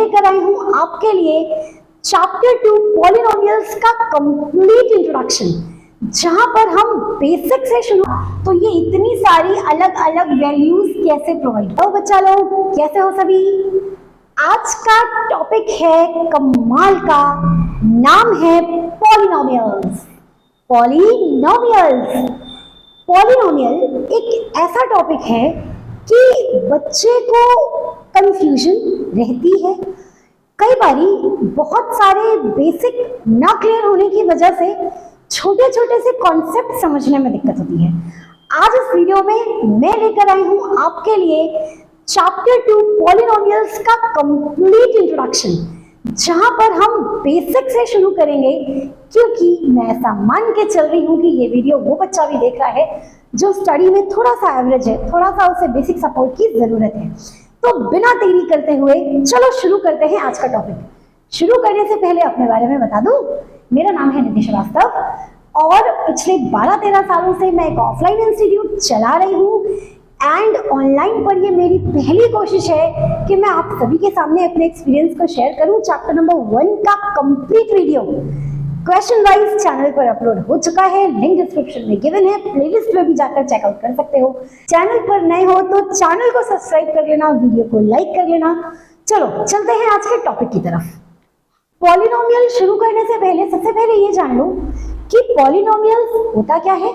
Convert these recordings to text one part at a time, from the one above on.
लेकर आई हूं आपके लिए चैप्टर 2 पॉलिनोमियल्स का कंप्लीट इंट्रोडक्शन, जहां पर हम बेसिक से शुरू। तो ये इतनी सारी अलग अलग वैल्यूज कैसे प्रोवाइड, तो बच्चा लोग कैसे हो सभी। आज का टॉपिक है कमाल का, नाम है पॉलिनोमियल्स। पॉलिनोमियल्स पॉलिनोमियल एक ऐसा टॉपिक है कि बच्चे को कंफ्यूजन रहती है। कई बारी बहुत सारे बेसिक ना क्लियर होने की वजह से छोटे छोटे से कॉन्सेप्ट समझने में दिक्कत होती है। आज इस वीडियो में मैं लेकर आई हूं आपके लिए चैप्टर 2 पॉलिनोमियल्स का कंप्लीट इंट्रोडक्शन, जहां पर हम बेसिक से शुरू करेंगे, क्योंकि मैं ऐसा मान के चल रही हूं कि ये वीडियो वो बच्चा भी देख रहा है जो स्टडी में थोड़ा सा एवरेज है, थोड़ा सा उसे बेसिक सपोर्ट की जरूरत है। तो बिना देरी करते हुए चलो शुरू करते हैं आज का टॉपिक। शुरू करने से पहले अपने बारे में बता दूं, मेरा नाम है निधि श्रीवास्तव और पिछले 12-13 सालों से मैं एक ऑफलाइन इंस्टीट्यूट चला रही हूँ एंड ऑनलाइन पर ये मेरी पहली कोशिश है कि मैं आप सभी के सामने अपने एक्सपीरियंस को शेयर करूं। चैप्टर नंबर 1 का complete video question wise channel पर अपलोड हो चुका है, लिंक डिस्क्रिप्शन में गिवन है, प्लेलिस्ट में भी जाकर चेकआउट कर सकते हो। चैनल पर नए हो तो चैनल को सब्सक्राइब कर लेना, वीडियो को लाइक कर लेना। चलो चलते हैं आज के टॉपिक की तरफ। पॉलिनोमियल शुरू करने से पहले सबसे पहले ये जान लो कि पॉलिनोमियल होता क्या है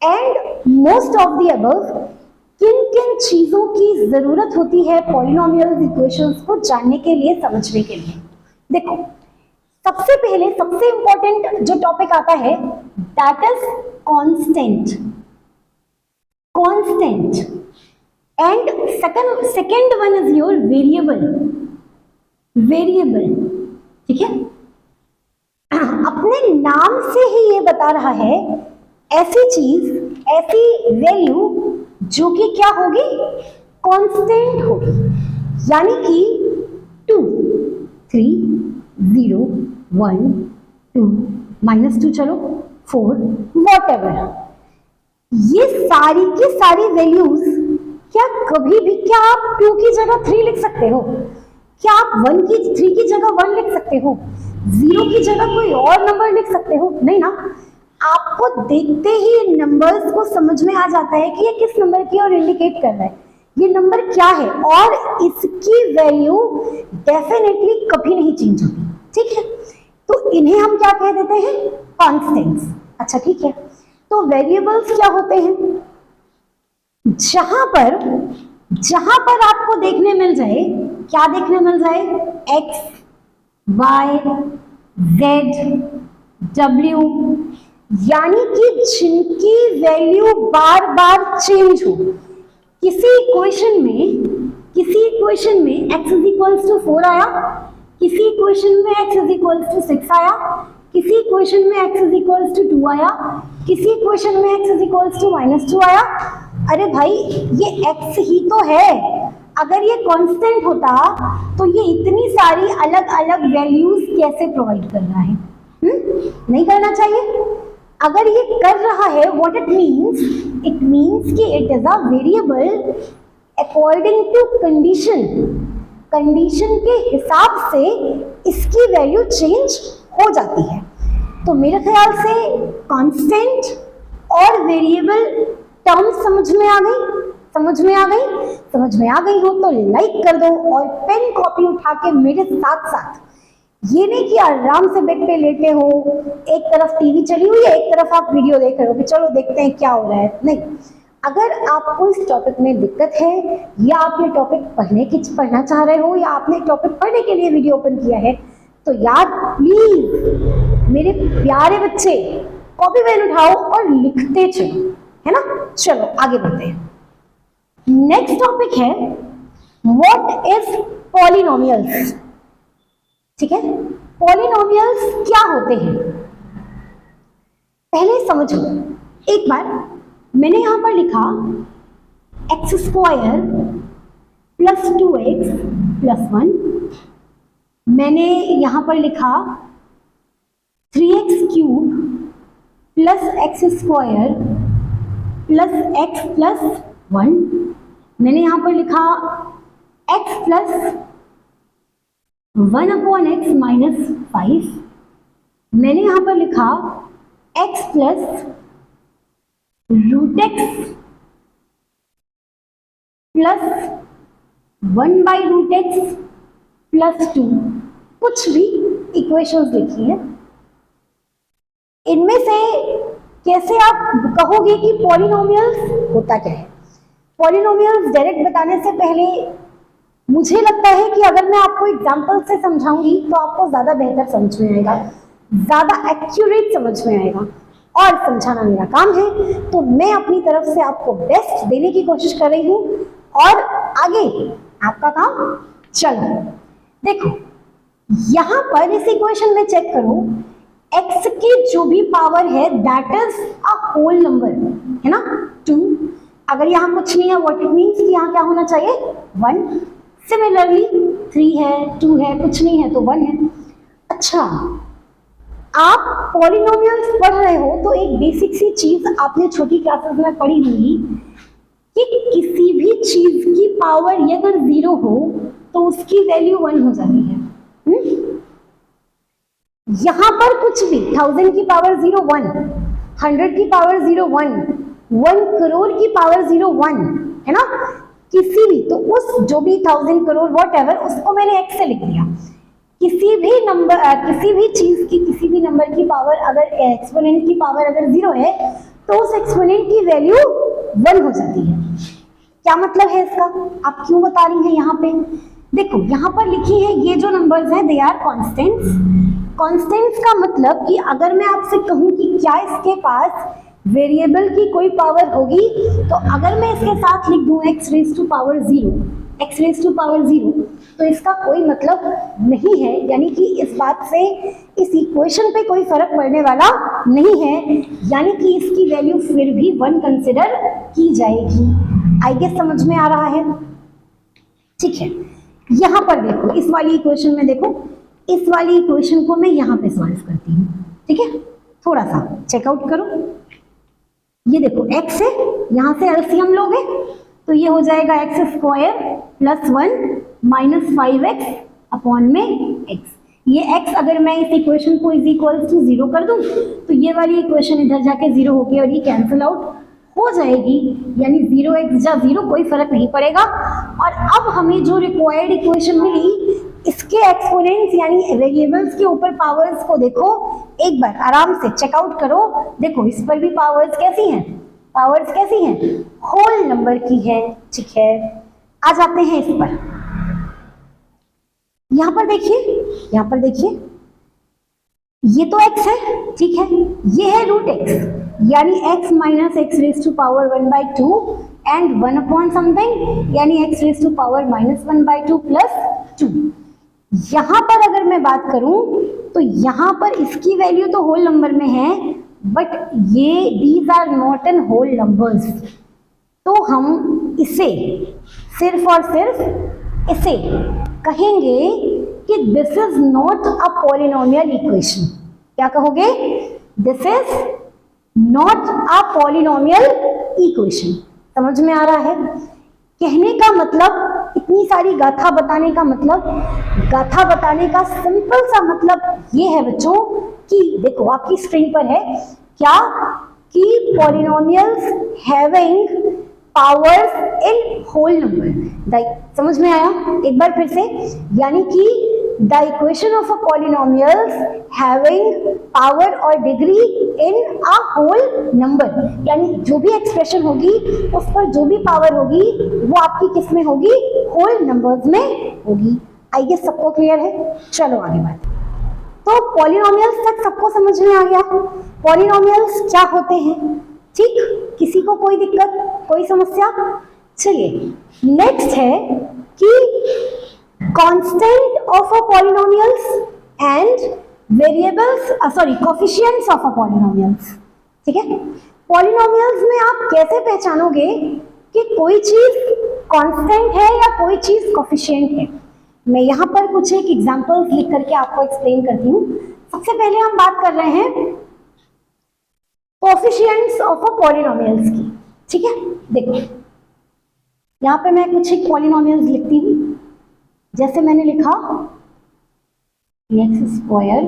and most of the above किन किन चीजों की जरूरत होती है पॉलिनोमियल इक्वेशंस को जानने के लिए, समझने के लिए। देखो, सबसे पहले सबसे इंपॉर्टेंट जो टॉपिक आता है that is constant. Constant and second one is your variable. Variable, ठीक है। अपने नाम से ही ये बता रहा है ऐसी चीज, ऐसी वैल्यू जो कि क्या होगी, कांस्टेंट होगी। यानी कि 2, 3, 0, 1, 2, -2, चलो 4, whatever, ये सारी की सारी वैल्यूज क्या कभी भी, क्या आप 2 की जगह 3 लिख सकते हो? क्या आप 3 की जगह 1 लिख सकते हो? 0 की जगह कोई और नंबर लिख सकते हो? नहीं ना। आपको देखते ही नंबर्स को समझ में आ जाता है कि ये किस नंबर की ओर इंडिकेट कर रहा है, ये नंबर क्या है, और इसकी वैल्यू डेफिनेटली कभी नहीं चेंज होती, ठीक है। तो इन्हें हम क्या कह देते हैं, कॉन्स्टेंट्स। अच्छा ठीक है, तो वेरिएबल्स क्या होते हैं, जहां पर आपको देखने मिल जाए, क्या देखने मिल जाए, x, y, z, w, यानी कि जिनकी वैल्यू बार बार चेंज हो। किसी इक्वेशन में x इज इक्वल्स टू 4 आया, किसी इक्वेशन में x इज इक्वल्स टू 6 आया, किसी इक्वेशन में x इज इक्वल्स टू 2 आया, किसी इक्वेशन में x इज इक्वल्स टू -2 आया। अरे भाई, ये x ही तो है। अगर ये कांस्टेंट होता तो ये इतनी सारी अलग अलग वैल्यूज कैसे प्रोवाइड कर रहा है? नहीं करना चाहिए। अगर ये कर रहा है, व्हाट इट मीन्स कि it is a variable according to condition. Condition के हिसाब से इसकी वैल्यू चेंज हो जाती है। तो मेरे ख्याल से कांस्टेंट और वेरिएबल टर्म्स समझ में आ गई हो तो लाइक कर दो और पेन कॉपी उठा के मेरे साथ साथ, ये नहीं कि आराम से बेड पे लेटे हो, एक तरफ टीवी चली हुई है, एक तरफ आप वीडियो देख रहे हो कि चलो देखते हैं क्या हो रहा है। नहीं, अगर आपको इस टॉपिक में दिक्कत है या आप ये टॉपिक पढ़ना चाह रहे हो या आपने टॉपिक पढ़ने के लिए वीडियो ओपन किया है, तो यार प्लीज मेरे प्यारे बच्चे कॉपी पेन उठाओ और लिखते चलो, है ना। चलो आगे बढ़ते हैं। नेक्स्ट टॉपिक है व्हाट इज पॉलिनोमियल्स। ठीक है, पॉलिनोमियल्स क्या होते हैं पहले समझो। एक बार मैंने यहां पर लिखा x² + 2x + 1, मैंने यहां पर लिखा 3x³ + x² + x + 1, मैंने यहां पर लिखा x + 1/x माइनस 5, मैंने यहां पर लिखा x plus root x plus 1/√x plus 2, कुछ भी इक्वेशंस लिखी है। इनमें से कैसे आप कहोगे कि पॉलिनोमियल्स होता क्या है? पॉलिनोमियल्स डायरेक्ट बताने से पहले मुझे लगता है कि अगर मैं आपको एग्जांपल से समझाऊंगी तो आपको ज्यादा बेहतर समझ में आएगा, ज्यादा एक्यूरेट समझ में आएगा, और समझाना मेरा काम है, तो मैं अपनी तरफ से आपको बेस्ट देने की कोशिश कर रही हूं, और आगे आपका काम चलो। देखो यहां पर इस इक्वेशन में चेक करो, x की जो भी पावर है that is a whole number, है ना, 2। अगर यहाँ कुछ नहीं है व्हाट इट मीन्स कि यहाँ क्या होना चाहिए, 1। सिमिलरली 3 है, 2 है, कुछ नहीं है तो 1 है। अच्छा, आप पॉलिनोमियल्स पढ़ रहे हो तो एक बेसिक सी चीज आपने छोटी क्लासेस में पढ़ी होगी कि किसी भी चीज की पावर ये अगर 0 हो तो उसकी वैल्यू 1 हो जाती है। यहां पर कुछ भी 1000 की पावर 0 1, 100 की पावर 0 1, 1 करोड़ की पावर 0 1, है ना, किसी भी, तो उस जो भी 1000 करोड़ वॉट एवर उसको मैंने x से लिख दिया। किसी भी नंबर, किसी भी चीज की, किसी भी नंबर की पावर अगर एक्सपोनेंट की पावर अगर 0 है तो उस एक्सपोनेंट की वैल्यू 1 हो जाती है। क्या मतलब है इसका, आप क्यों बता रही हैं यहाँ पे? देखो यहाँ पर लिखी है ये जो नंबर्स हैं दे आर कॉन्स्टेंट्स। कॉन्स्टेंट्स का मतलब कि अगर मैं आपसे कहूं कि क्या इसके पास वेरिएबल की कोई पावर होगी, तो अगर मैं इसके साथ लिख दूं x raise to power 0, x raise to power 0, तो इसका कोई मतलब नहीं है, यानी कि इस बात से इस इक्वेशन पे कोई फर्क पड़ने वाला नहीं है, यानी कि इसकी वैल्यू फिर भी 1 कंसिडर की जाएगी। आई गेस समझ में आ रहा है? ठीक है, यहां पर देखो इस वाली इक्वेशन में, देखो इस वाली इक्वेशन को मैं यहां पे सॉल्व करती हूँ, ठीक है, थोड़ा सा चेकआउट करो। ये देखो x है, यहां से एलसीएम लोगे तो ये हो जाएगा x² plus 1 minus 5x upon में x। ये x अगर मैं इस इक्वेशन को इज इक्वल टू 0 कर दूं तो ये वाली इक्वेशन इधर जाके 0 होगी और ये कैंसिल आउट हो जाएगी, यानी 0x जा 0 कोई फर्क नहीं पड़ेगा। और अब हमें जो रिक्वायर्ड इक्वेशन मिली, इसके एक्सपोनेंट्स यानी वेरिएबल्स के ऊपर पावर्स को देखो, एक बार आराम से चेकआउट करो। देखो इस पर भी पावर्स कैसी हैं, पावर्स कैसी हैं, होल नंबर की है, ठीक है। आ जाते हैं इस पर, यहां पर देखिए, यहां पर देखिए, ये तो x है, ठीक है, ये है रूट x, यानी x minus x raise to power 1/2 and 1 upon something, यानी x raise to power minus 1/2 plus 2। यहां पर अगर मैं बात करूं तो यहां पर इसकी वैल्यू तो होल नंबर में है, बट ये these are not an whole numbers, तो हम इसे सिर्फ और सिर्फ इसे कहेंगे कि this is not a polynomial equation. क्या कहोगे? This is not a polynomial equation. समझ में आ रहा है? कहने का मतलब, इतनी सारी गाथा बताने का मतलब, गाथा बताने का सिंपल सा मतलब ये है बच्चों कि देखो आपकी स्क्रीन पर है क्या, कि polynomials having powers in whole number. समझ में आया? एक बार फिर से, यानी कि the equation of a polynomials having power और degree in a whole number, यानी जो भी एक्सप्रेशन होगी उस पर जो भी पावर होगी वो आपकी किस में होगी, होल नंबर्स में होगी। आई गेस सबको क्लियर है? चलो आगे बढ़ते। तो पॉलिनोमियल्स तक सबको समझ में आ गया, पॉलिनोमियल्स क्या होते हैं, ठीक? किसी को कोई दिक्कत, कोई समस्या? चलिए नेक्स्ट है कि constant of a polynomials and variables, coefficients of a polynomials, ठीक है। polynomials में आप कैसे पहचानोगे कि कोई चीज कांस्टेंट है या कोई चीज कोफिशिएंट है? मैं यहाँ पर कुछ एक एग्जांपल्स लिख करके आपको एक्सप्लेन करती हूँ। सबसे पहले हम बात कर रहे हैं कोफिशिएंट्स ऑफ अ पॉलिनोमियल्स की, ठीक है। देखो यहाँ पे मैं कुछ एक पॉलिनोमियल्स लिखती हूँ, जैसे मैंने लिखा 3x square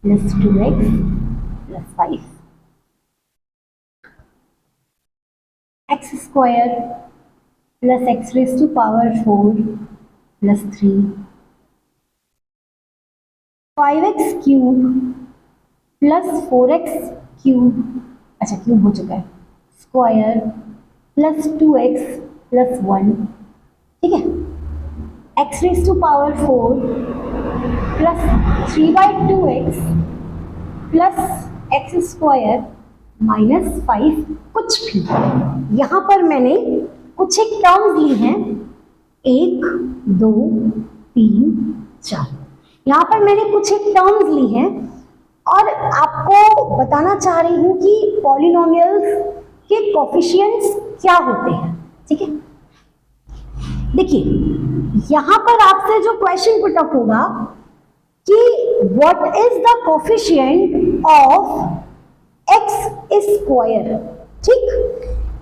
plus 2x plus 5, x square plus x raise to power 4 plus 3, 5x cube plus 4x cube, अच्छा क्यूब हो चुका है, स्क्वायर प्लस 2x प्लस 1, ठीक है, x raise to power 4 plus 3/2x plus x square minus 5 कुछ भी। यहाँ पर मैंने कुछ एक टर्म्स ली हैं, 1 2 3 4, यहाँ पर मैंने कुछ एक टर्म्स ली हैं और आपको बताना चाह रही हूँ कि पॉलिनोमियल्स के कोफिशिएंट्स क्या होते हैं, ठीक है। देखिए यहाँ पर आपसे जो क्वेश्चन पुट अप होगा कि what is the coefficient of x square, ठीक।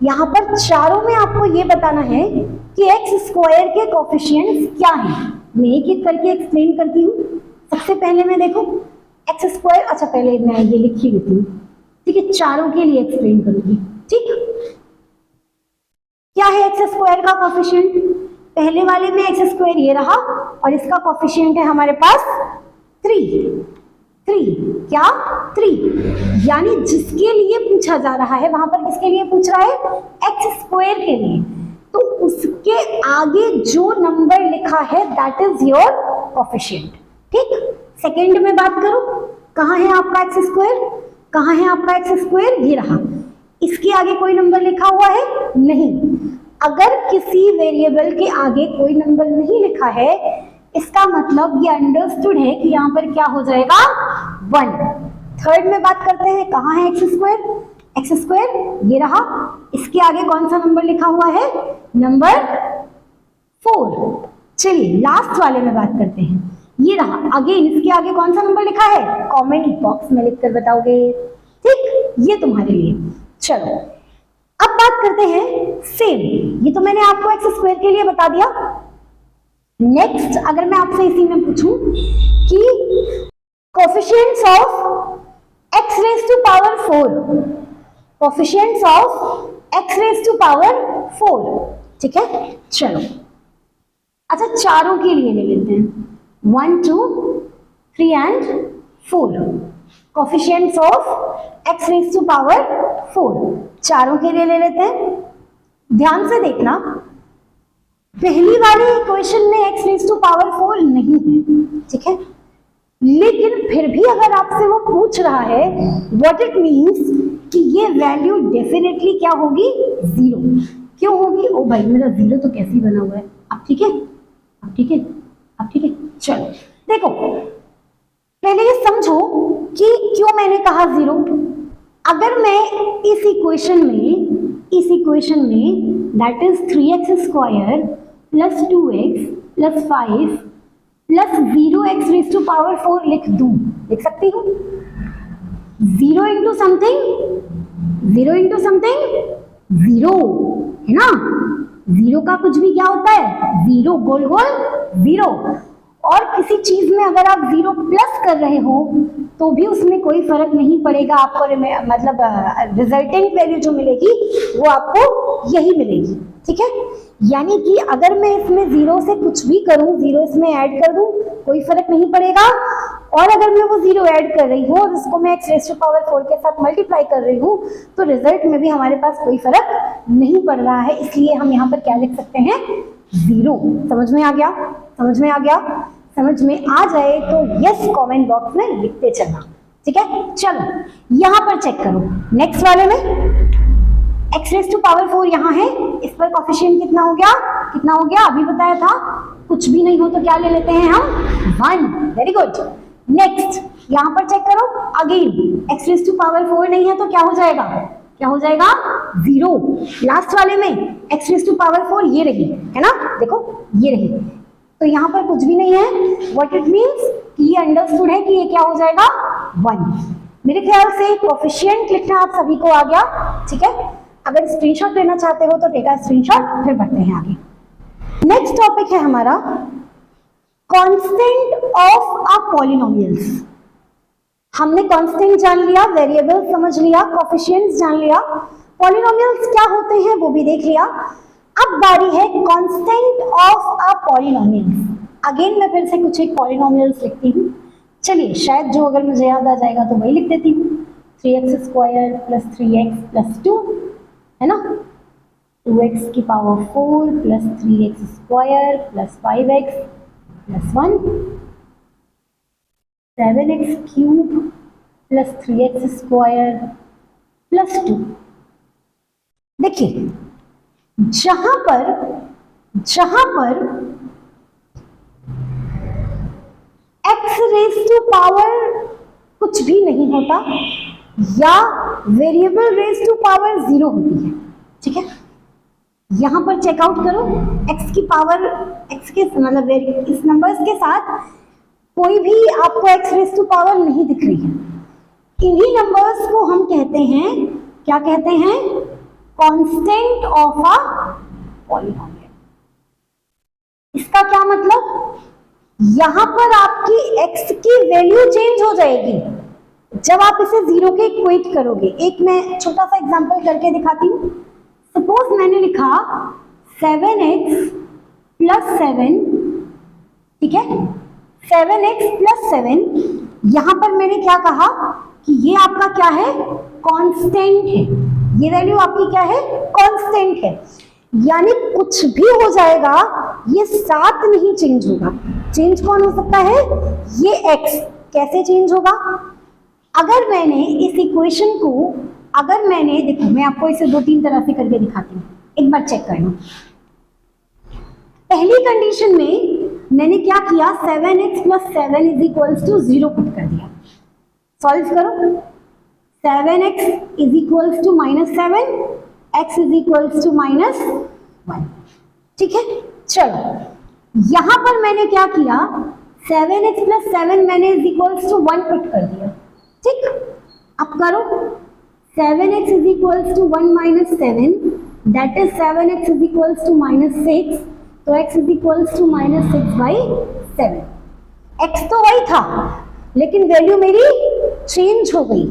यहाँ पर चारों में आपको ये बताना है कि x स्क्वायर के कोफिशिएंट्स क्या हैं। मैं एक एक करके एक्सप्लेन करती हूँ। सबसे पहले मैं देखो x स्क्वायर, अच्छा पहले मैं ये लिख ही लेती हूँ, ठीक है, चारों के लिए एक्सप्लेन करूंगी, ठीक। क्या है x स्क्वायर का कोफिशिएंट? पहले वाले में x स्क्वायर ये रहा और इसका कोफिशिएंट है हमारे पास 3, क्या 3, यानी जिसके लिए पूछा जा रहा है वहां पर किसके लिए पूछ रहा है? x स्क्वायर के लिए, तो उसके आगे जो नंबर लिखा है दैट इज योर कोफिशिएंट, ठीक। सेकंड में बात करूं, कहाँ है आपका x स्क्वायर, कहाँ है आपका x स्क्वायर? ये रहा, इसके आगे कोई नंबर लिखा हुआ है? नहीं। अगर किसी वेरिएबल के आगे कोई नंबर नहीं लिखा है इसका मतलब ये अंडरस्टूड है कि यहाँ पर क्या हो जाएगा? 1। थर्ड में बात करते हैं, कहाँ है x स्क्वायर? x स्क्वायर ये रहा, इसके आगे कौन सा नंबर लिखा हुआ है? नंबर 4। चलिए लास्ट वाले में बात करते हैं, ये रहा, अगेन इसके आगे कौन सा नंबर लिखा है? कमेंट बॉक्स में लिखकर बताओगे, ठीक, ये तुम्हारे लिए। चलो अब बात करते हैं सेम, ये तो मैंने आपको x स्क्वायर के लिए बता दिया। नेक्स्ट अगर मैं आपसे इसी में पूछूं कि coefficients of x raise to power 4, coefficients of x raise to power 4, ठीक है। चलो अच्छा चारों के लिए ले लेते हैं, 1 2 3 and 4, coefficients of x raise to power 4 चारों के लिए ले लेते हैं। ध्यान से देखना, पहली वाली इक्वेशन में x रेज टू पावर 4 नहीं है, ठीक है, लेकिन फिर भी अगर आपसे वो पूछ रहा है व्हाट इट मींस कि ये वैल्यू डेफिनेटली क्या होगी? 0। क्यों होगी? ओ भाई मेरा 0 तो कैसे बना हुआ है? अब ठीक है, अब ठीक है, अब ठीक है। चलो देखो पहले ये समझो कि क्यों मैंने कहा 0। अगर मैं इस इक्वेशन में that is 3x square plus 2x plus 5 plus 0x raise to power 4 लिख दूं, लिख सकती हूँ? 0 इंटू समथिंग 0 इंटू समथिंग 0 है ना, 0 का कुछ भी क्या होता है? 0 गोल गोल 0। और किसी चीज में अगर आप 0 प्लस कर रहे हो तो भी उसमें कोई फर्क नहीं पड़ेगा आपको, मतलब रिजल्टेंट वैल्यू जो मिलेगी वो आपको यही मिलेगी, ठीक है। यानी कि अगर मैं इसमें 0 से कुछ भी करूं, 0 इसमें ऐड कर दूं, कोई फर्क नहीं पड़ेगा। और अगर मैं वो 0 ऐड कर रही हूँ और उसको मैं x रेज़ टू पावर 4 के साथ मल्टीप्लाई कर रही हूँ तो रिजल्ट में भी हमारे पास कोई फर्क नहीं पड़ रहा है, इसलिए हम यहाँ पर क्या लिख सकते हैं? 0। समझ में आ गया? समझ में आ गया? समझ में आ जाए तो यस कमेंट बॉक्स में लिखते चलना, ठीक है। चलो यहाँ पर चेक करो, नेक्स्ट वाले में x रेज़ टू पावर 4 यहाँ है, इस पर कोफिशिएंट कितना हो गया? कितना हो गया? अभी बताया था, कुछ भी नहीं हो तो क्या ले लेते हैं हम? 1। Very good. नेक्स्ट यहाँ पर चेक करो, again x raise to power 4 नहीं है तो क्या हो जाएगा? क्या हो जाएगा? 0। लास्ट वाले में x रेज़ टू पावर 4 ये रही, है ना, देखो ये रही, तो यहाँ पर कुछ भी नहीं है। व्हाट इट मीन्स कि ये अंडरस्टूड है कि ये क्या हो जाएगा? 1। मेरे ख्याल से कोफिशिएंट लिखना आप सभी को आ गया, ठीक है। अगर स्क्रीनशॉट लेना चाहते हो तो टेक अ स्क्रीनशॉट, फिर बढ़ते हैं आगे। नेक्स्ट टॉपिक है हमारा कांस्टेंट ऑफ अ पॉलिनोमियल्स। हमने कांस्टेंट जान लिया, वेरिएबल समझ लिया, कोफिशिएंट्स जान लिया, पॉलिनोमियल्स क्या होते हैं वो भी देख लिया। अब बारी है constant of a polynomials. Again मैं फिर से कुछ एक पॉलिनोमियल्स लिखती हूँ। चलिए, शायद जो अगर मुझे याद आ जाएगा तो वही लिख देती हूँ। 3x square plus 3x plus 2 है ना, 2x की power 4 plus 3x square plus 5x plus 1, 7x cube plus 3x square plus 2। देखिए, जहां पर x रेज टू पावर कुछ भी नहीं होता या वेरिएबल रेज टू पावर 0 होती है, ठीक है। यहां पर चेकआउट करो, x की पावर, x के मतलब इस नंबर्स के साथ कोई भी आपको x रेज टू पावर नहीं दिख रही है। इन्हीं नंबर्स को हम कहते हैं, क्या कहते हैं, कांस्टेंट ऑफ अ पॉलिनोमियल। इसका क्या मतलब, यहां पर आपकी x की वैल्यू चेंज हो जाएगी जब आप इसे 0 के इक्वेट करोगे। एक मैं छोटा सा एग्जांपल करके दिखाती हूँ। सपोज मैंने लिखा 7x प्लस 7, ठीक है, 7x प्लस 7। यहां पर मैंने क्या कहा कि ये आपका क्या है, कांस्टेंट है। ये वैल्यू आपकी क्या है, कांस्टेंट है, यानी कुछ भी हो जाएगा ये साथ नहीं चेंज होगा। चेंज कौन हो सकता है, ये x। कैसे चेंज होगा, अगर मैंने इस इक्वेशन को, अगर मैंने, देखो मैं आपको इसे 2-3 तरह से करके दिखाती हूँ, एक बार चेक करना। पहली कंडीशन में मैंने क्या किया, 7x plus 7 is equals to 0 put कर दिया। सॉल्व करो, 7x is equals to -7, x is equals to -1, ठीक है। चलो, यहां पर मैंने क्या किया, 7x प्लस 7 मैंने इज इक्वल्स टू 1 पुट कर दिया, ठीक। अब करो, 7x is equals to 1 minus 7, that is 7x is equals to -6, तो x is equals to -6/7। x तो वही था लेकिन वैल्यू मेरी चेंज हो गई।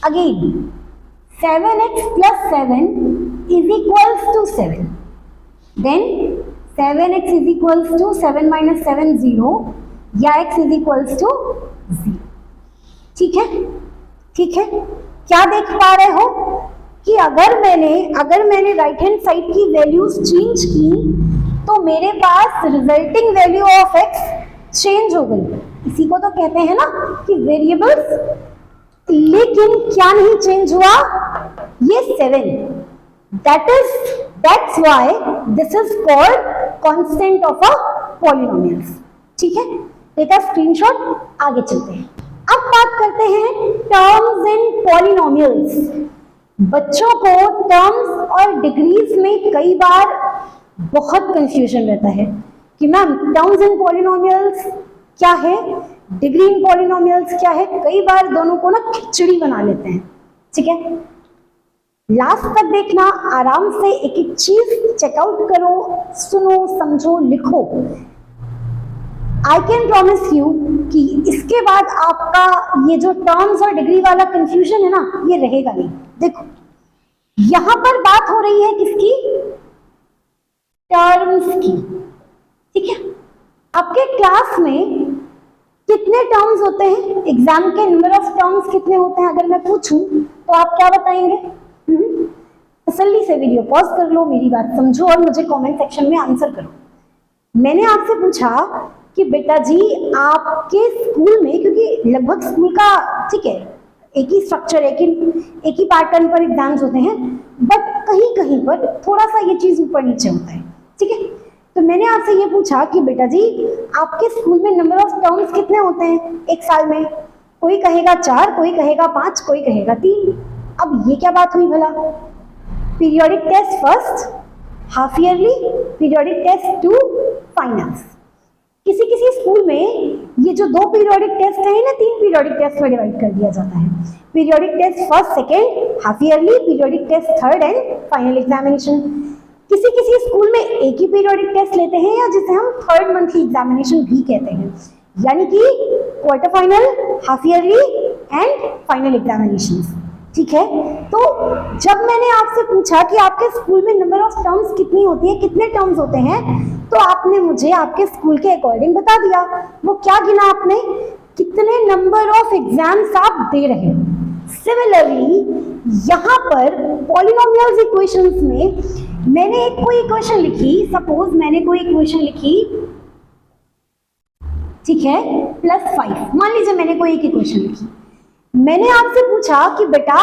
Again 7x plus 7 is equals to 7, then 7x is equals to 7 minus 7 0, या x इज इक्वल्स टू 0, ठीक है। ठीक है, क्या देख पा रहे हो कि अगर मैंने राइट हैंड साइड की वैल्यूज चेंज की तो मेरे पास resulting value of x change हो गई। इसी को तो कहते हैं ना कि वेरिएबल्स, लेकिन क्या नहीं चेंज हुआ, ये 7। That's why this is called constant of a polynomials, ठीक है। टेक अ स्क्रीनशॉट, आगे चलते हैं। अब बात करते हैं टर्म्स इन पॉलिनोमियल्स। बच्चों को टर्म्स और डिग्रीज में कई बार बहुत कंफ्यूजन रहता है कि मैम टर्म्स इन पॉलिनोमियल्स क्या है, डिग्री इन पॉलिनोमियल्स क्या है। कई बार दोनों को ना खिचड़ी बना लेते हैं, ठीक है। लास्ट तक देखना, आराम से एक एक चीज चेकआउट करो, सुनो, समझो, लिखो। आई कैन प्रॉमिस यू कि इसके बाद आपका ये जो टर्म्स और डिग्री वाला कंफ्यूजन है ना, ये रहेगा नहीं। देखो, यहां पर बात हो रही है किसकी, टर्म्स की, ठीक है। आपके क्लास में कितने टर्म्स होते हैं, एग्जाम के नंबर ऑफ टर्म्स कितने होते हैं अगर मैं पूछूं तो आप क्या बताएंगे। तसल्ली से वीडियो पॉज कर लो, मेरी बात समझो और मुझे कमेंट सेक्शन में आंसर करो। मैंने आपसे पूछा कि बेटा जी आपके स्कूल में, क्योंकि लगभग स्कूल का ठीक है एक ही स्ट्रक्चर, एक ही पैटर्न पर एग्जाम्स होते हैं, बट कहीं कहीं पर थोड़ा सा ये चीज ऊपर नीचे होता है, ठीक है। तो मैंने आपसे ये पूछा कि बेटा जी आपके स्कूल में नंबर ऑफ टर्म्स कितने होते हैं एक साल में। कोई कहेगा 4, कोई कहेगा 5, कोई कहेगा 3। अब ये क्या बात हुई भला, periodic test first, half yearly, periodic test 2, finals. किसी किसी स्कूल में ये जो 2 पीरियोडिक टेस्ट है ना 3 पीरियोडिक टेस्ट में डिवाइड कर दिया जाता है। Periodic test first, second, half yearly, periodic test third and final examination. किसी किसी स्कूल में एक ही पीरियोडिक टेस्ट लेते हैं, या जिसे हम थर्ड मंथली एग्जामिनेशन भी कहते हैं, यानी कि quarter final, half yearly and final examinations. ठीक है, तो जब मैंने आपसे पूछा कि आपके स्कूल में नंबर ऑफ टर्म्स कितनी होती है, कितने टर्म्स होते हैं, तो आपने मुझे आपके स्कूल के अकॉर्डिंग बता दिया। वो क्या गिना आपने, कितने नंबर ऑफ एग्जाम्स आप दे रहे हो। सिमिलरली यहाँ पर पॉलिनोमियल्स इक्वेशंस में मैंने एक कोई इक्वेशन लिखी, सपोज मैंने कोई इक्वेशन लिखी, ठीक है, +5, मान लीजिए मैंने कोई एक इक्वेशन लिखी। मैंने आपसे पूछा कि बेटा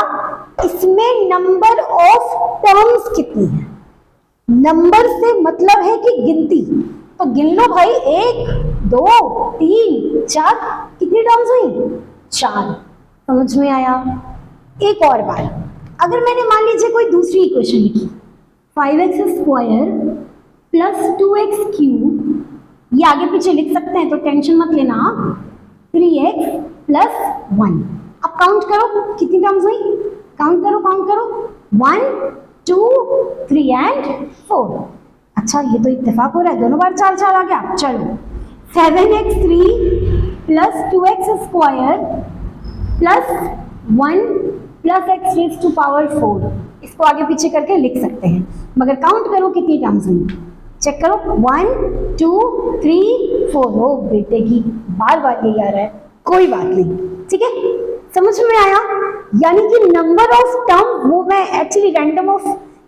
इसमें नंबर ऑफ टर्म्स कितनी है। नंबर से मतलब है कि गिनती, तो गिन लो भाई, 1 2 3 4, कितनी टर्म्स हुई, 4। समझ में आया। एक और बार, अगर मैंने मान लीजिए कोई दूसरी इक्वेशन लिखी, 5x² + 2x³, ये आगे पीछे लिख सकते हैं तो टेंशन मत लेना, 3x + 1। अब काउंट करो कितनी टर्म्स हुई, काउंट करो 1 2 3 एंड 4। अच्छा, ये तो इत्तेफाक हो रहा है, दोनों बार 4 4 आ गया। चलो, 7x3 + 2x² + 1 + x⁴, इसको आगे पीछे करके लिख सकते हैं, मगर काउंट करो कितनी टर्म्स हुई, चेक करो, 1 2 3 4। हो बेटे की बार बार यही आ रहा है, कोई बात नहीं, ठीक है, समझ में आया। यानी कि नंबर ऑफ टर्म, वो मैं एक्चुअली रैंडम ऑफ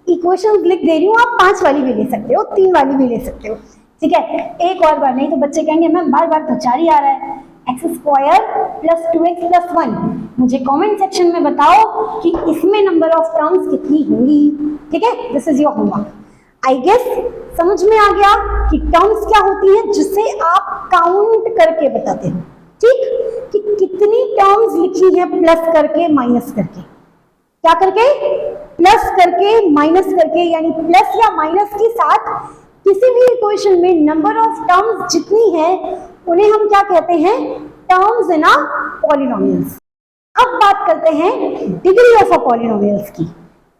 इक्वेशंस लिख दे रही हूँ, आप 5 वाली भी ले सकते हो, 3 वाली भी ले सकते हो, ठीक है। एक और बार, नहीं तो बच्चे कहेंगे मैम बार बार तो 4 ही आ रहा है। x² + 2x + 1, मुझे कमेंट सेक्शन में बताओ कि इसमें नंबर ऑफ टर्म्स कितनी होंगी, ठीक है। This is your homework. I guess समझ में आ गया कि टर्म्स क्या होती है, जिसे आप काउंट करके बताते हो, ठीक, कि कितनी टर्म्स लिखी है प्लस करके माइनस करके, क्या करके, प्लस करके माइनस करके, यानी प्लस या माइनस के साथ किसी भी इक्वेशन में नंबर ऑफ टर्म्स जितनी है उन्हें हम क्या कहते हैं, टर्म्स इन अ पॉलिनोमियल्स। अब बात करते हैं डिग्री ऑफ अ पॉलिनोमियल्स की।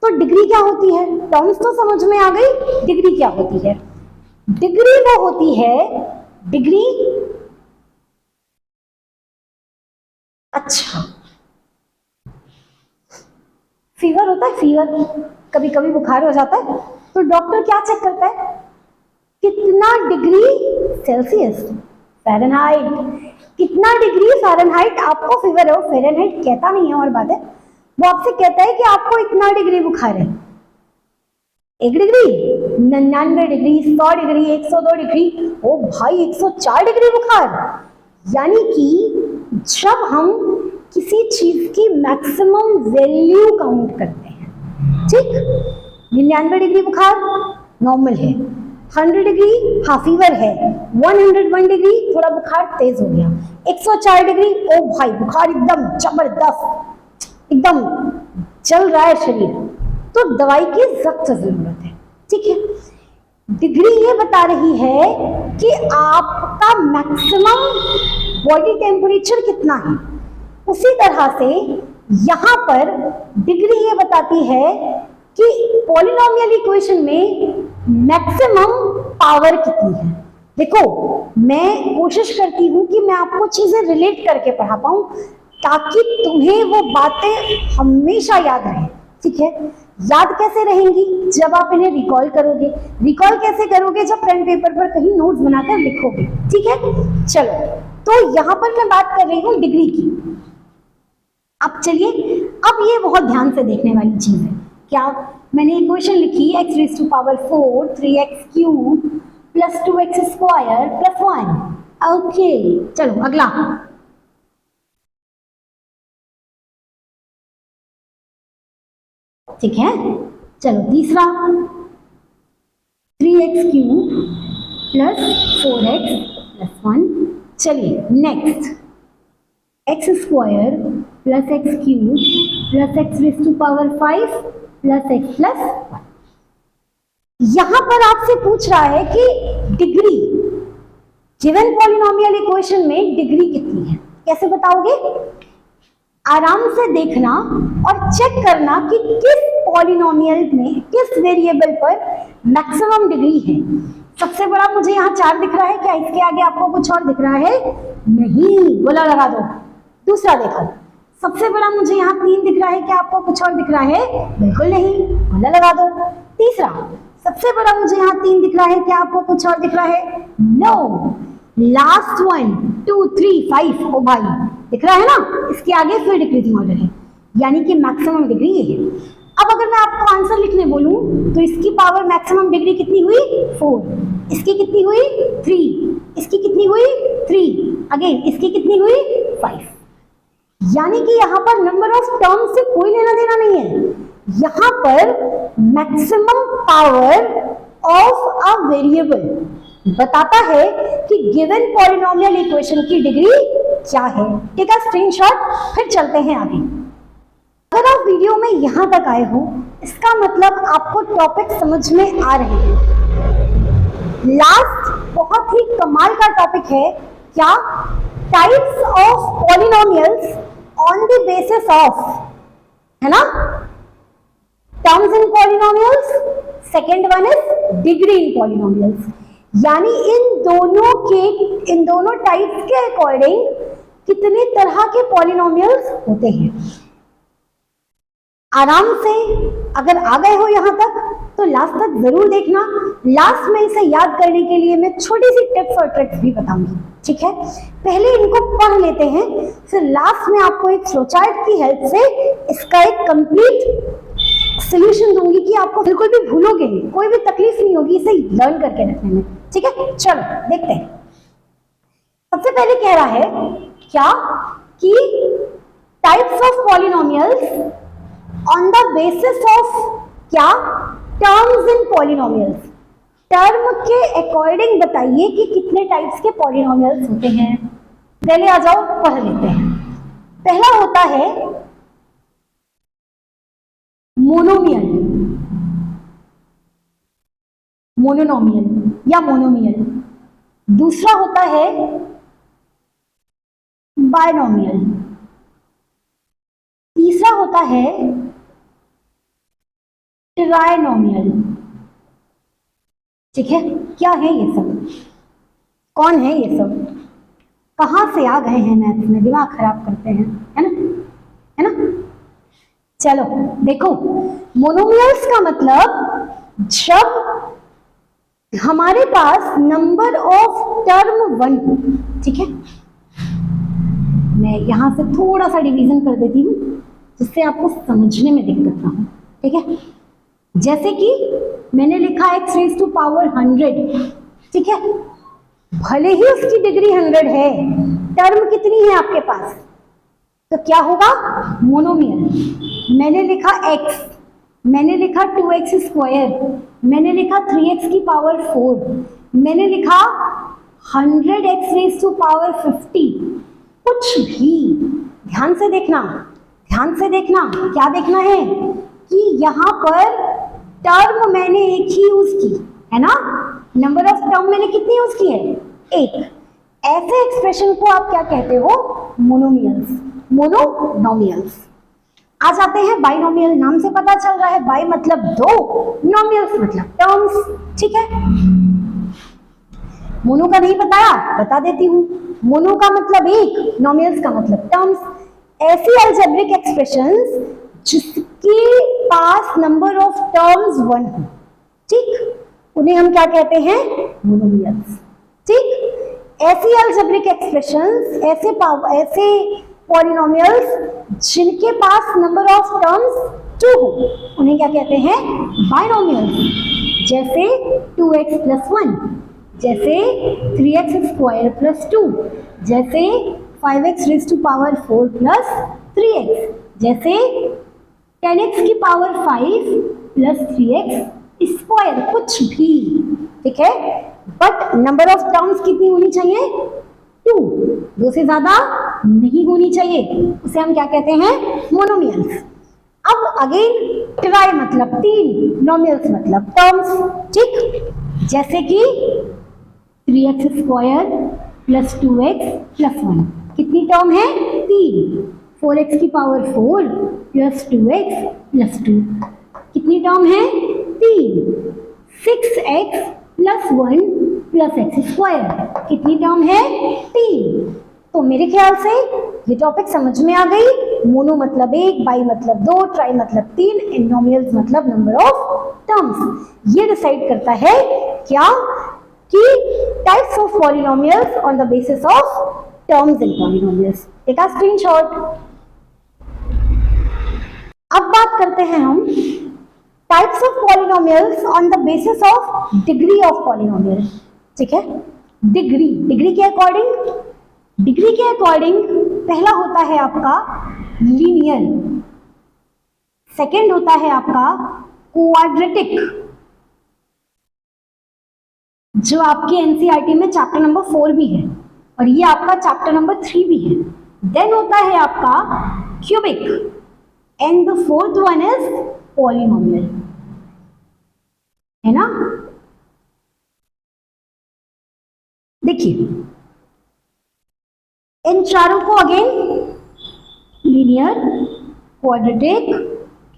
तो डिग्री क्या होती है, टर्म्स तो समझ में आ गई, डिग्री क्या होती है। डिग्री वो होती है, डिग्री, अच्छा, फीवर होता है, फीवर, कभी कभी बुखार हो जाता है, तो डॉक्टर क्या चेक करता है, कितना डिग्री सेल्सियस, फ़ारेनहाइट, कितना डिग्री फ़ारेनहाइट आपको फीवर है। वो फ़ारेनहाइट कहता नहीं है और बात है, वो आपसे कहता है कि आपको इतना डिग्री बुखार है, 1 डिग्री, 99 डिग्री, 100 डिग्री, 102 डिग्री, ओ भाई 104 डिग्री बुखार। यानी कि जब हम किसी चीज की मैक्सिमम वैल्यू काउंट करते हैं, ठीक, 99 डिग्री बुखार नॉर्मल है, 100 डिग्री हाँ फीवर है, 101 डिग्री थोड़ा बुखार तेज हो गया, 104 डिग्री ओ भाई बुखार एकदम जबरदस्त, एकदम चल रहा है शरीर, तो दवाई की सख्त जरूरत है, ठीक है। डिग्री ये बता रही है कि आपका मैक्सिमम बॉडी टेम्परेचर कितना है। उसी तरह से यहाँ पर डिग्री ये बताती है कि पॉलिनोमियल इक्वेशन में मैक्सिमम पावर कितनी है। देखो, मैं कोशिश करती हूँ कि मैं आपको चीजें रिलेट करके पढ़ा पाऊँ ताकि तुम्हें वो बातें हमेशा याद रहें, ठीक है। याद कैसे रहेंगी, जब आप इन्हें रिकॉल करोगे। रिकॉल कैसे करोगे, जब पेन पेपर पर कहीं नोट्स बनाकर लिखोगे, ठीक है। चलो, तो यहाँ पर मैं बात कर रही हूँ डिग्री की। अब चलिए, अब ये बहुत ध्यान से देखने वाली चीज है। क्या, मैंने इक्वेशन लिखी x⁴ 3x³ + 2x² + 1। ओके, चलो अगला, ठीक है। चलो तीसरा, 3x³ + 4x + 1। चलिए next, x² + x³ + x⁵ + x + 1। यहां पर आपसे पूछ रहा है कि डिग्री, गिवन पॉलिनोमियल इक्वेशन में डिग्री कितनी है, कैसे बताओगे। आराम से देखना और चेक करना कि किस पॉलिनोमियल में किस वेरिएबल पर मैक्सिमम डिग्री है? सबसे बड़ा मुझे यहाँ 4 दिख रहा है, क्या इसके आगे आपको कुछ और दिख रहा है? नहीं, गोला लगा दो। दूसरा देखो, सबसे बड़ा मुझे यहाँ 3 दिख रहा है, क्या आपको कुछ और दिख रहा है? बिल्कुल नहीं, गोला लगा दो। तीसरा, सबसे बड़ा मुझे यहाँ 3 दिख रहा है, क्या आपको कुछ और दिख रहा है? नो। लास्ट 1 2 3 5, ओ भाई दिख रहा है ना, इसके आगे फिर डिक्रीजिंग ऑर्डर है, यानी कि मैक्सिमम डिग्री ये है। अब अगर मैं आपको आंसर लिखने बोलूं तो इसकी पावर मैक्सिमम डिग्री कितनी हुई? 4। इसकी कितनी हुई? 3। इसकी कितनी हुई? 3। अगेन इसकी कितनी हुई? 5। यानी कि यहाँ पर नंबर ऑफ टर्म्स से कोई लेना देना नहीं है, यहाँ पर maximum power of a variable बताता है कि गिवन पॉलिनोमियल इक्वेशन की डिग्री क्या है। ठीक है, स्क्रीनशॉट, फिर चलते हैं आगे। अगर आप वीडियो में यहां तक आए हो, इसका मतलब आपको टॉपिक समझ में आ रहे हैं। लास्ट बहुत ही कमाल का टॉपिक है, क्या? Types of polynomials on the basis of, है ना, terms in polynomials. Second one is degree in polynomials, यानी इन दोनों टाइप्स के अकॉर्डिंग कितने तरह के पॉलिनोमियल्स होते हैं। आराम से अगर आ गए हो यहां तक तो लास्ट तक जरूर देखना। लास्ट में इसे याद करने के लिए मैं छोटी सी टिप्स और ट्रिक्स भी बताऊंगी। ठीक है, पहले इनको पढ़ लेते हैं, फिर लास्ट में आपको एक फ्लोचार्ट की हेल्प से इसका एक कंप्लीट सोल्यूशन दूंगी कि आपको बिल्कुल भी भूलोगे नहीं, कोई भी तकलीफ नहीं होगी इसे लर्न करके रखने में। ठीक है, चलो देखते हैं। सबसे पहले कह रहा है क्या कि types of polynomials on the basis of क्या? Terms in polynomials. टर्म के अकॉर्डिंग बताइए कि कितने टाइप्स के पॉलिनोमियल्स होते हैं। पहले आ जाओ, पढ़ लेते हैं। पहला होता है मोनोमियल, मोनोनोमियल या मोनोमियल। दूसरा होता है बायनोमियल। तीसरा होता है ट्राइनोमियल। ठीक है, क्या है ये सब? कौन है ये सब? कहां से आ गए हैं मैथ्स में? दिमाग खराब करते हैं, है ना, है ना। चलो देखो, मोनोमियल्स का मतलब जब हमारे पास नंबर ऑफ टर्म 1 हो। ठीक है, मैं यहां से थोड़ा सा डिवीजन कर देती हूँ जिससे आपको समझने में दिक्कत ना हो। ठीक है, जैसे कि मैंने लिखा x रेज़ टू पावर 100। ठीक है, भले ही उसकी डिग्री 100 है, टर्म कितनी है आपके पास, तो क्या होगा? मोनोमियल। मैंने लिखा x, मैंने लिखा 2x स्क्वायर, मैंने लिखा 3x की पावर 4, मैंने लिखा 100x रेज़ टू पावर 50। कुछ भी ध्यान से देखना, ध्यान से देखना। क्या देखना है कि यहाँ पर टर्म मैंने एक ही यूज की है ना, नंबर ऑफ टर्म मैंने कितनी यूज की है? एक। ऐसे एक्सप्रेशन को आप क्या कहते हो? मोनोमियल्स, मोनोनोमियल्स। आ जाते हैं बाइनोमियल। नाम से पता चल रहा है, बाई मतलब 2, नोमियल्स मतलब टर्म्स। ठीक है, मोनो का नहीं बताया, बता देती हूँ। मोनो का मतलब एक, नोमियल्स का मतलब टर्म्स। ऐसी अलजेब्रिक एक्सप्रेशंस जिसके पास नंबर ऑफ टर्म्स 1 हो, ठीक, उन्हें हम क्या कहते हैं? मोनोमियल्स। ठीक, ऐसी अलजेब्रिक एक्सप्रेशंस, ऐसे पॉलिनोमियल्स जिनके पास नंबर ऑफ टर्म्स 2 हो, उन्हें क्या कहते हैं? बाइनोमियल्स। जैसे 2x + 1, जैसे 3x स्क्वायर + 2, जैसे 5x rays to power 4 + 3x, जैसे 10x की पावर 5 + 3x स्क्वायर। कुछ भी, ठीक है, बट नंबर ऑफ टर्म्स कितनी होनी चाहिए? 2, 2 से ज्यादा नहीं होनी चाहिए। उसे हम क्या कहते हैं? मोनोमियल्स। अब अगेन ट्राई मतलब 3, नोमियल्स मतलब टर्म्स। ठीक, जैसे कि 3x स्क्वायर + 2x + 1, कितनी टर्म है? 3। 4x की पावर 4 + 2x + 2, कितनी टर्म है? 3। 6x plus 1 plus x square कितनी टर्म है? 3। तो मेरे ख्याल से ये टॉपिक समझ में आ गई। मोनो मतलब 1, बाई मतलब 2, ट्राई मतलब 3, एंडोमियल्स मतलब नंबर ऑफ टर्म्स। ये डिसाइड करता है क्या कि types of polynomials on the basis of terms in polynomials. Take a screenshot. अब बात करते हैं हम types of polynomials on the basis of degree of polynomial. ठीक है, डिग्री के अकॉर्डिंग, पहला होता है आपका लीनियर, सेकंड होता है आपका क्वाड्रेटिक, जो आपके एनसीईआरटी में चैप्टर नंबर 4 भी है और ये आपका चैप्टर नंबर 3 भी है। देन होता है आपका cubic and the fourth one is polynomial, है ना। देखिए इन चारों को अगेन लीनियर, क्वाड्रेटिक,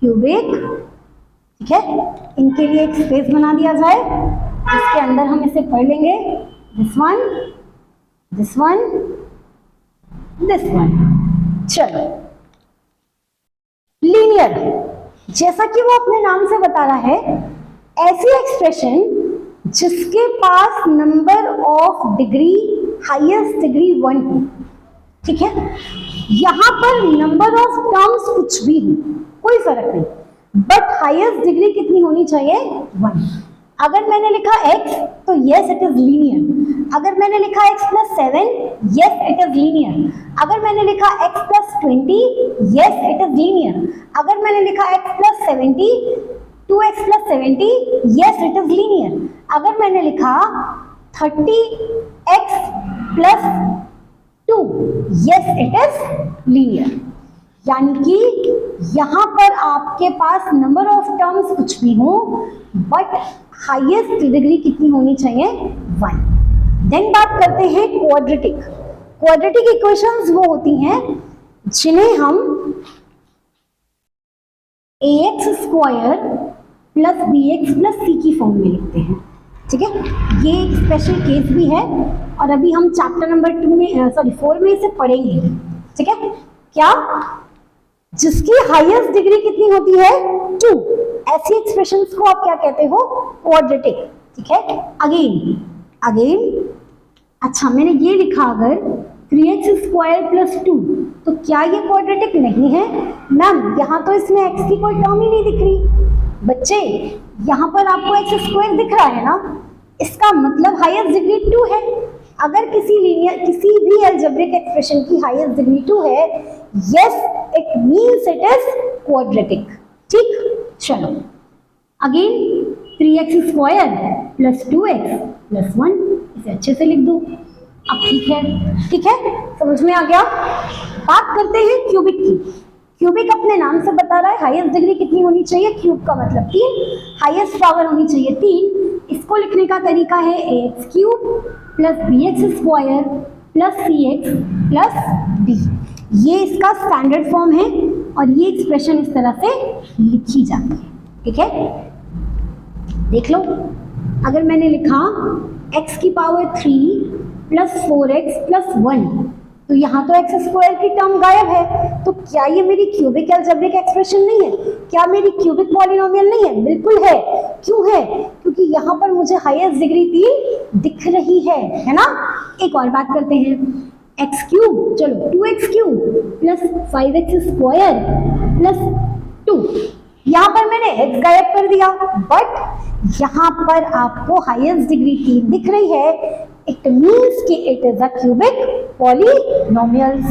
क्यूबिक, ठीक है, इनके लिए एक स्पेस बना दिया जाए जिसके अंदर हम इसे पढ़ लेंगे। This one, this one, this one. चलो लीनियर, जैसा कि वो अपने नाम से बता रहा है, ऐसी एक्सप्रेशन जिसके पास number of degree highest degree 1 हो। ठीक है, यहां पर नंबर ऑफ टर्म्स कुछ भी हो कोई फर्क नहीं, बट हाईएस्ट डिग्री कितनी होनी चाहिए? 1। अगर मैंने लिखा x तो यस इट इज लीनियर। अगर मैंने लिखा x plus 7 yes it is linear. अगर मैंने लिखा x plus 20 yes it is linear. अगर मैंने लिखा x plus 70 2x plus 70 yes it is linear. अगर मैंने लिखा 30x plus 2 yes it is linear. यानी कि यहां पर आपके पास नंबर ऑफ टर्म्स कुछ भी हो बट हाईएस्ट डिग्री कितनी होनी चाहिए? 1। देन बात करते हैं क्वाड्रेटिक। क्वाड्रेटिक इक्वेशंस वो होती हैं जिन्हें हम ax square plus bx plus c की फॉर्म में लिखते हैं। ठीक है, ये एक स्पेशल केस भी है और अभी हम चैप्टर नंबर 4 में इसे पढ़ेंगे। ठीक है, क्या? जिसकी हाईएस्ट डिग्री कितनी होती है? 2। ऐसी एक्सप्रेशंस को आप क्या कहते हो? क्वाड्रेटिक। ठीक है, अगेन अच्छा मैंने ये लिखा अगर 3x स्क्वायर प्लस 2 तो क्या ये क्वाड्रेटिक नहीं है? मैम यहाँ तो इसमें x की कोई टर्म ही नहीं दिख रही। बच्चे यहाँ पर आपको x स्क्वायर दिख रहा है ना, इसका मतलब हाईएस्ट डिग्री 2 है। अगर किसी भी अलजेब्रिक एक्सप्रेशन की हाईएस्ट डिग्री 2 है, yes it means it is quadratic. ठीक, चलो again 3x square plus 2x plus 1, इसे अच्छे से लिख दो। अब ठीक है, समझ में आ गया। बात करते हैं क्यूबिक की। क्यूबिक अपने नाम से बता रहा है हाईएस्ट डिग्री कितनी होनी चाहिए? क्यूब का मतलब 3, हाईएस्ट पावर होनी चाहिए 3। इसको लिखने का तरीका है ax cube plus bx square plus cx plus d। ये इसका स्टैंडर्ड फॉर्म है और ये एक्सप्रेशन इस तरह से लिखी जाती है। ठीक है, देख लो, अगर मैंने लिखा x की पावर 3 प्लस 4x प्लस 1 तो यहाँ तो एक्स स्क्वायर की टर्म गायब है, तो क्या ये मेरी क्यूबिक अलजेब्रिक एक्सप्रेशन नहीं है? क्या मेरी क्यूबिक पॉलिनोमियल नहीं है? बिल्कुल है। क्यों है? क्योंकि यहाँ पर मुझे हाईएस्ट डिग्री 3 दिख रही है ना। एक और बात करते हैं, एक्स क्यूब, चलो 2x cube plus 5x square plus 2, यहाँ पर मैंने x गायब कर दिया बट यहाँ पर आपको हाईएस्ट डिग्री 3 दिख रही है। इट मीन्स कि it is a cubic polynomials.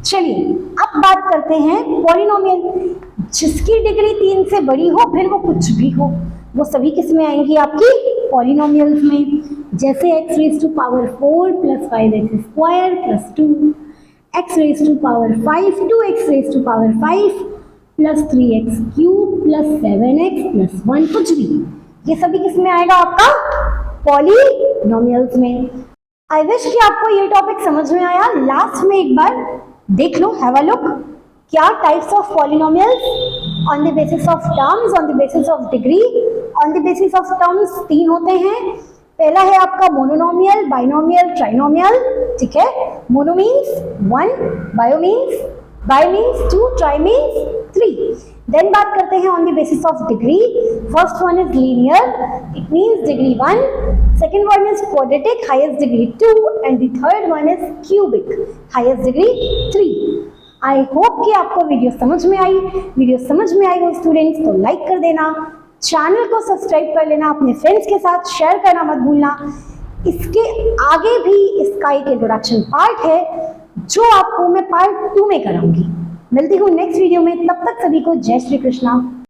चलिए अब बात करते हैं पॉलिनोमियल जिसकी डिग्री 3 से बड़ी हो, फिर वो कुछ भी हो, वो सभी किस में आएंगी? आपकी पॉलिनोमियल्स में। जैसे x raise to power 4 plus 5x square plus 2, x raise to power 5 2x raise to power 5 plus 3x cube plus 7x plus 1, कुछ भी, ये सभी किस में आएगा? आपका पॉलिनोमियल्स में। आई विश कि आपको ये टॉपिक समझ में आया। लास्ट में एक बार देख लो, हैव अ लुक क्या types of polynomials, on the basis of terms, on the basis of degree. On the basis of terms 3 होते हैं। पहला है आपका मोनोनोमियल, बाइनोमियल, ट्राइनोमियल, ठीक है। Mono means 1, bio means 2, tri means 3। Then बात करते हैं on the basis of degree. First one is linear, it means degree 1, second one is quadratic, highest degree 2, and the third one is cubic, highest degree 3। I hope कि आपको video समझ में आई। Video समझ में आई हो स्टूडेंट्स तो like कर देना, चैनल को सब्सक्राइब कर लेना, अपने फ्रेंड्स के साथ शेयर करना मत भूलना। इसके आगे भी इसका एक इंट्रोडक्शन पार्ट है जो आपको मैं पार्ट 2 में कराऊंगी। मिलती हूँ नेक्स्ट वीडियो में, तब तक सभी को जय श्री कृष्णा।